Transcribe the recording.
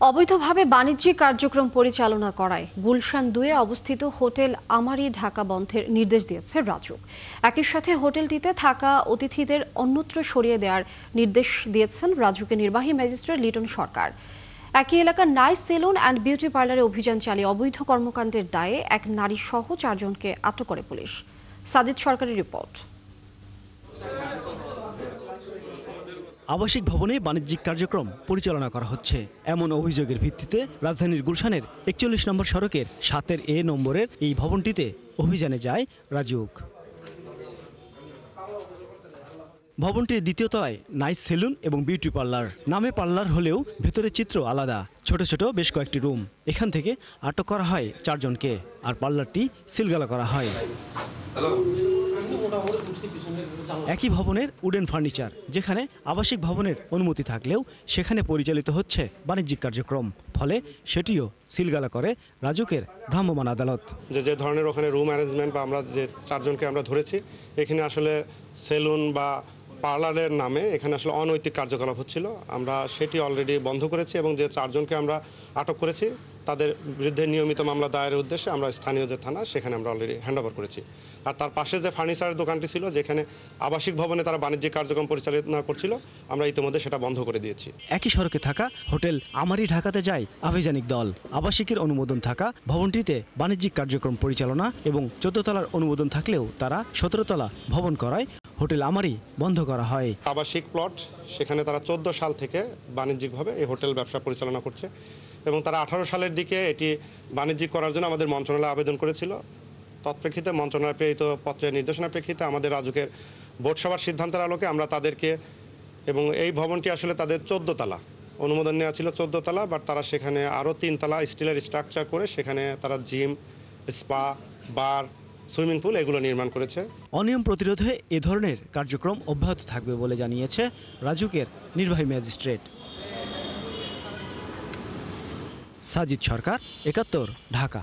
অবৈধভাবে বাণিজ্যিক কার্যক্রম পরিচালনা করায় গুলশান ২-এ অবস্থিত হোটেল আমারি ঢাকা বন্ধের নির্দেশ দিয়েছে রাজুক। একই সাথে হোটেলটিতে থাকা অতিথিদের অন্যত্র সরিয়ে দেওয়ার নির্দেশ দিয়েছেন রাজুকের নির্বাহী ম্যাজিস্ট্রেট লিটন সরকার। একই এলাকার নাইস সেলুন অ্যান্ড বিউটি পার্লারে অভিযান চালিয়ে অবৈধ কর্মকাণ্ডের দায়ে এক নারী সহ ৪ জনকে আটক করে পুলিশ। সাজিদ সরকারের রিপোর্ট। আবাসিক ভবনে বাণিজ্যিক কার্যক্রম পরিচালনা করা হচ্ছে এমন অভিযোগের ভিত্তিতে রাজধানীর গুলশানের ৪১ নম্বর সড়কের ৭-এ নম্বরের এই ভবনটিতে অভিযানে যায় রাজুক। ভবনটির দ্বিতীয় তলায় নাইস সেলুন এবং বিউটি পার্লার নামে পার্লার হলেও ভেতরের চিত্র আলাদা। ছোট ছোট বেশ কয়েকটি রুম। এখান থেকে আটক করা হয় ৪ জনকে, আর পার্লারটি সিলগালা করা হয়। একই ভবনের উডেন ফার্নিচার, যেখানে আবাসিক ভবনের অনুমতি থাকলেও সেখানে পরিচালিত হচ্ছে বাণিজ্যিক কার্যক্রম, ফলে সেটিও সিলগালা করে রাজুকের ভ্রাম্যমাণ আদালত। যে ধরনের ওখানে রুম অ্যারেঞ্জমেন্ট বা আমরা যে ৪ জনকে আমরা ধরেছি, এখানে আসলে সেলুন বা পার্লারের নামে এখানে আসলে অনৈতিক কার্যকলাপ হচ্ছিল। আমরা সেটি অলরেডি বন্ধ করেছি এবং যে ৪ জনকে আমরা আটক করেছি তাদের বিরুদ্ধে নিয়মিত মামলা দায়েরের উদ্দেশ্যে আমরা স্থানীয় যে থানা সেখানে আমরা অলরেডি হ্যান্ডওভার করেছি। আর তার পাশে যে ফার্নিচারের দোকানটি ছিল, যেখানে আবাসিক ভবনে তারা বাণিজ্যিক কার্যক্রম পরিচালনা করছিল, আমরা ইতিমধ্যে সেটা বন্ধ করে দিয়েছি। একই সড়কে থাকা হোটেল আমারি ঢাকাতে যায় আভিযানিক দল। আবাসিকের অনুমোদন থাকা ভবনটিতে বাণিজ্যিক কার্যক্রম পরিচালনা এবং ১৪ তলার অনুমোদন থাকলেও তারা ১৭ তলা ভবন করায় হোটেল আমারি বন্ধ করা হয়। আবাসিক প্লট, সেখানে তারা ১৪ সাল থেকে বাণিজ্যিকভাবে এই হোটেল ব্যবসা পরিচালনা করছে এবং তারা ১৮ সালের দিকে এটি বাণিজ্যিক করার জন্য আমাদের মন্ত্রণালয়ে আবেদন করেছিল। তৎপ্রেক্ষিতে মন্ত্রণালয় প্রেরিত পত্রের নির্দেশনার প্রেক্ষিতে আমাদের রাজুকের বোর্ড সভার সিদ্ধান্তের আলোকে আমরা তাদেরকে, এবং এই ভবনটি আসলে তাদের ১৪ তলা অনুমোদন নেওয়া ছিল, ১৪ তলা, বাট তারা সেখানে আরও ৩ তলা স্টিলের স্ট্রাকচার করে সেখানে তারা জিম, স্পা, বার, সুইমিং পুল এগুলো নির্মাণ করেছে। অনিয়ম প্রতিরোধে এ ধরনের কার্যক্রম অব্যাহত থাকবে বলে জানিয়েছে রাজুকের নির্বাহী ম্যাজিস্ট্রেট। সাজিদ সরকার, ৭১, ঢাকা।